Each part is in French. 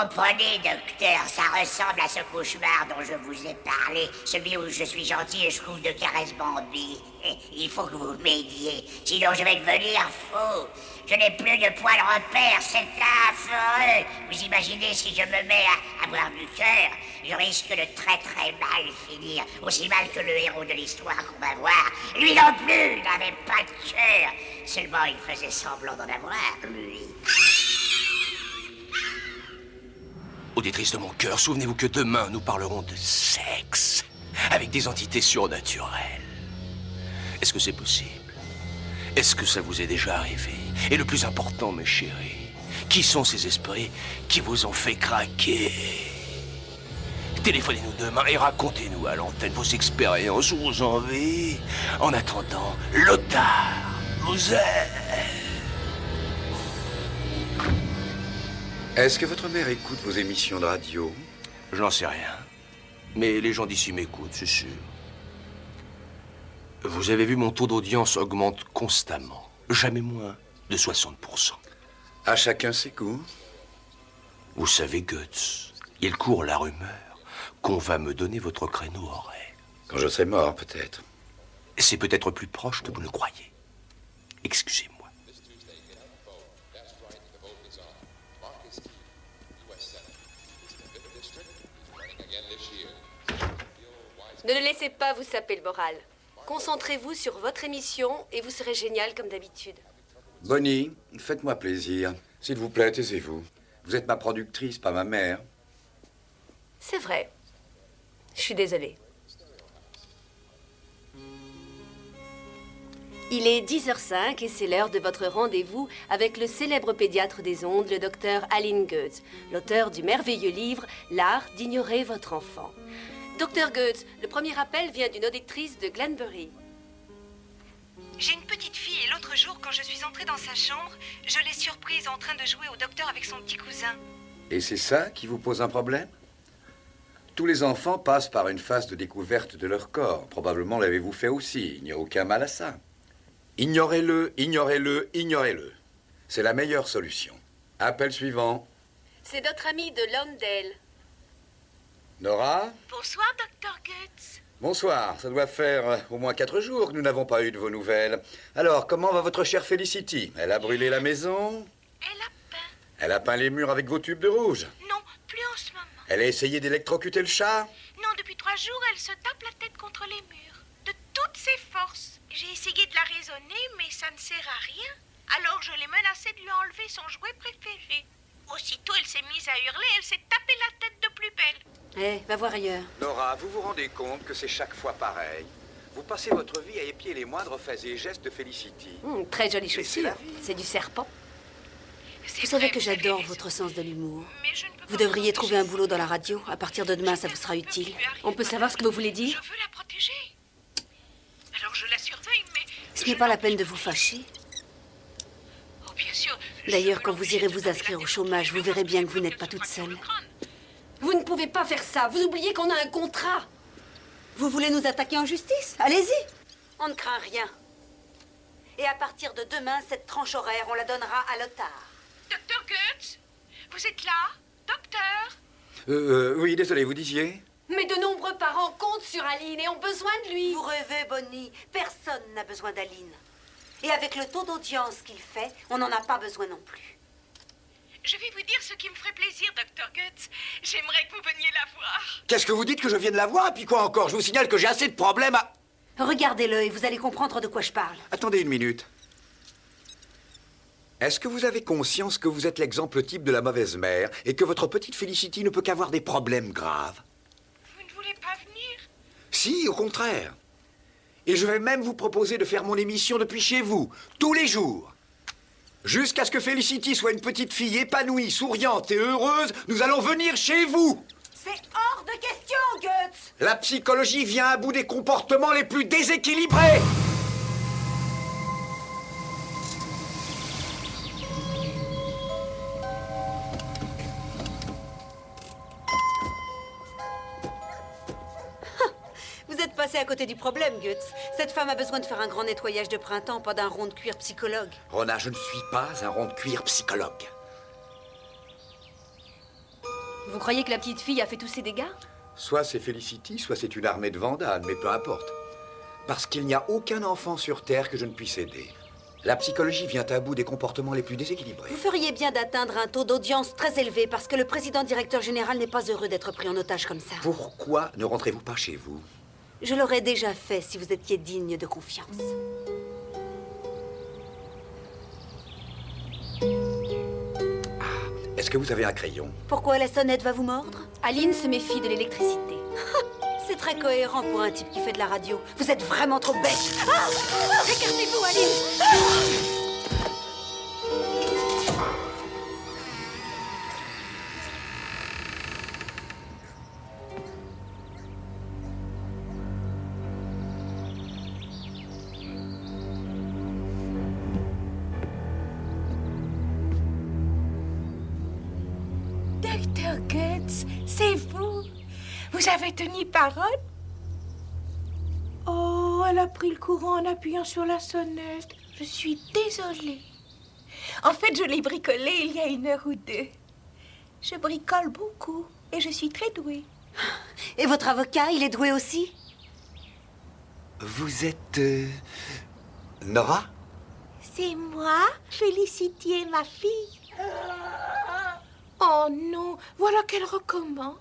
comprenez, docteur, ça ressemble à ce cauchemar dont je vous ai parlé, celui où je suis gentil et je trouve de caresses Bambi. Il faut que vous m'aidiez, sinon je vais devenir fou. Je n'ai plus de point de repère, c'est affreux. Vous imaginez si je me mets à avoir du cœur, je risque de très très mal finir, aussi mal que le héros de l'histoire qu'on va voir. Lui non plus n'avait pas de cœur, seulement il faisait semblant d'en avoir, lui. Auditrice de mon cœur, souvenez-vous que demain, nous parlerons de sexe avec des entités surnaturelles. Est-ce que c'est possible? Est-ce que ça vous est déjà arrivé? Et le plus important, mes chéris, qui sont ces esprits qui vous ont fait craquer? Téléphonez-nous demain et racontez-nous à l'antenne vos expériences ou vos envies. En attendant, Lothar vous aime. Est-ce que votre mère écoute vos émissions de radio? Je n'en sais rien. Mais les gens d'ici m'écoutent, c'est sûr. Vous avez vu, mon taux d'audience augmente constamment. Jamais moins de 60%. À chacun ses goûts. Vous savez, Goetz, il court la rumeur qu'on va me donner votre créneau horaire. Quand je serai mort, peut-être. C'est peut-être plus proche que vous ne croyez. Excusez-moi. Ne le laissez pas vous saper le moral. Concentrez-vous sur votre émission et vous serez génial comme d'habitude. Bonnie, faites-moi plaisir. S'il vous plaît, taisez-vous. Vous êtes ma productrice, pas ma mère. C'est vrai. Je suis désolée. Il est 10h05 et c'est l'heure de votre rendez-vous avec le célèbre pédiatre des ondes, le docteur Aline Goetz, l'auteur du merveilleux livre « L'art d'ignorer votre enfant ». Docteur Goetz, le premier appel vient d'une auditrice de Glenbury. J'ai une petite fille et l'autre jour, quand je suis entrée dans sa chambre, je l'ai surprise en train de jouer au docteur avec son petit cousin. Et c'est ça qui vous pose un problème? Tous les enfants passent par une phase de découverte de leur corps. Probablement l'avez-vous fait aussi. Il n'y a aucun mal à ça. Ignorez-le, ignorez-le, ignorez-le. C'est la meilleure solution. Appel suivant. C'est notre ami de Lawndale. Nora? Bonsoir, docteur Goetz. Bonsoir. Ça doit faire au moins 4 jours que nous n'avons pas eu de vos nouvelles. Alors, comment va votre chère Felicity? Elle a brûlé la maison? Elle a peint. Elle a peint les murs avec vos tubes de rouge? Non, plus en ce moment. Elle a essayé d'électrocuter le chat? Non, depuis 3 jours, elle se tape la tête contre les murs. De toutes ses forces. J'ai essayé de la raisonner, mais ça ne sert à rien. Alors je l'ai menacée de lui enlever son jouet préféré. Aussitôt, elle s'est mise à hurler, elle s'est tapé la tête de plus belle. Va voir ailleurs. Nora, vous vous rendez compte que c'est chaque fois pareil? Vous passez votre vie à épier les moindres faits et gestes de Felicity. Très jolie c'est chaussure. la vie. C'est du serpent. C'est Vous savez vrai, que vous avez j'adore raison. votre sens de l'humour. Mais je ne peux Vous pas devriez vous trouver un protéger. boulot dans la radio. À partir de demain, ça vous sera utile. On peut savoir ce que vous voulez dire? Je veux la protéger. Alors je la surveille, mais... Ce n'est pas la peine de vous fâcher. Oh, bien sûr. D'ailleurs, quand vous irez vous inscrire au chômage, vous verrez bien que vous n'êtes pas toute seule. Vous ne pouvez pas faire ça. Vous oubliez qu'on a un contrat. Vous voulez nous attaquer en justice? Allez-y. On ne craint rien. Et à partir de demain, cette tranche horaire, on la donnera à Lothar. Docteur Goetz, vous êtes là? Docteur? Oui, désolé, vous disiez? Mais de nombreux parents comptent sur Aline et ont besoin de lui. Vous rêvez, Bonnie. Personne n'a besoin d'Aline. Et avec le taux d'audience qu'il fait, on n'en a pas besoin non plus. Je vais vous dire ce qui me ferait plaisir, Docteur Goetz. J'aimerais que vous veniez la voir. Qu'est-ce que vous dites, que je vienne la voir? Et puis quoi encore? Je vous signale que j'ai assez de problèmes à... Regardez-le et vous allez comprendre de quoi je parle. Attendez une minute. Est-ce que vous avez conscience que vous êtes l'exemple type de la mauvaise mère et que votre petite Felicity ne peut qu'avoir des problèmes graves? Vous ne voulez pas venir? Si, au contraire. Et je vais même vous proposer de faire mon émission depuis chez vous, tous les jours. Jusqu'à ce que Felicity soit une petite fille épanouie, souriante et heureuse, nous allons venir chez vous. C'est hors de question, Goetz. La psychologie vient à bout des comportements les plus déséquilibrés. Vous êtes passé à côté du problème, Goetz. Cette femme a besoin de faire un grand nettoyage de printemps, pas d'un rond de cuir psychologue. Rona, je ne suis pas un rond de cuir psychologue. Vous croyez que la petite fille a fait tous ces dégâts? Soit c'est Felicity, soit c'est une armée de vandales, mais peu importe. Parce qu'il n'y a aucun enfant sur Terre que je ne puisse aider. La psychologie vient à bout des comportements les plus déséquilibrés. Vous feriez bien d'atteindre un taux d'audience très élevé parce que le président directeur général n'est pas heureux d'être pris en otage comme ça. Pourquoi ne rentrez-vous pas chez vous? Je l'aurais déjà fait si vous étiez digne de confiance. Est-ce que vous avez un crayon? Pourquoi la sonnette va vous mordre? Aline se méfie de l'électricité. C'est très cohérent pour un type qui fait de la radio. Vous êtes vraiment trop bête. Ah! Écartez-vous, Aline! Dr. Goetz, c'est vous. Vous avez tenu parole? Oh, elle a pris le courant en appuyant sur la sonnette. Je suis désolée. En fait, je l'ai bricolé il y a 1 heure ou 2. Je bricole beaucoup et je suis très douée. Et votre avocat, il est doué aussi? Vous êtes... Nora? C'est moi, Félicité, ma fille. Oh non, voilà qu'elle recommence.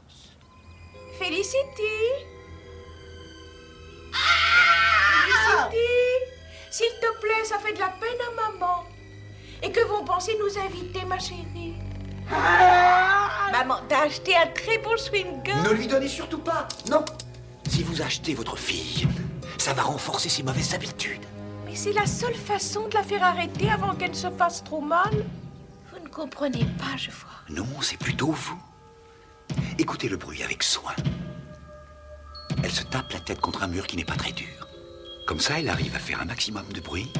Félicité. Félicité, s'il te plaît, ça fait de la peine à maman. Et que vont penser nous inviter, ma chérie? Maman, t'as acheté un très beau chewing-gum. Ne lui donnez surtout pas. Non. Si vous achetez votre fille, ça va renforcer ses mauvaises habitudes. Mais c'est la seule façon de la faire arrêter avant qu'elle se fasse trop mal. Vous ne comprenez pas, je vois. Non, c'est plutôt vous. Écoutez le bruit avec soin. Elle se tape la tête contre un mur qui n'est pas très dur. Comme ça, elle arrive à faire un maximum de bruit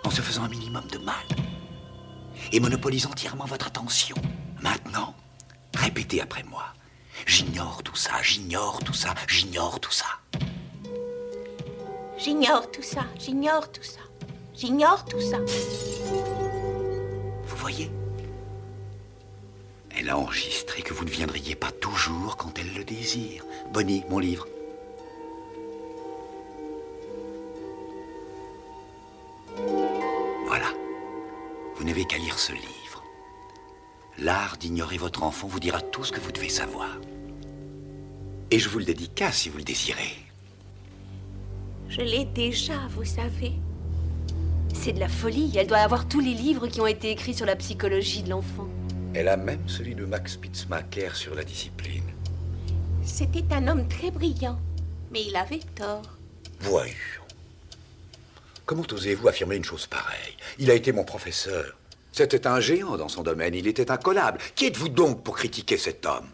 en se faisant un minimum de mal et monopolise entièrement votre attention. Maintenant, répétez après moi. J'ignore tout ça, j'ignore tout ça, j'ignore tout ça. J'ignore tout ça, j'ignore tout ça, j'ignore tout ça. Vous voyez? Elle a enregistré que vous ne viendriez pas toujours quand elle le désire. Bonnie, mon livre. Voilà. Vous n'avez qu'à lire ce livre. L'art d'ignorer votre enfant vous dira tout ce que vous devez savoir. Et je vous le dédicace si vous le désirez. Je l'ai déjà, vous savez. C'est de la folie. Elle doit avoir tous les livres qui ont été écrits sur la psychologie de l'enfant. Elle a même celui de Max Spitzmacher sur la discipline. C'était un homme très brillant, mais il avait tort. Voyons. Comment osez-vous affirmer une chose pareille? Il a été mon professeur. C'était un géant dans son domaine, il était incollable. Qui êtes-vous donc pour critiquer cet homme?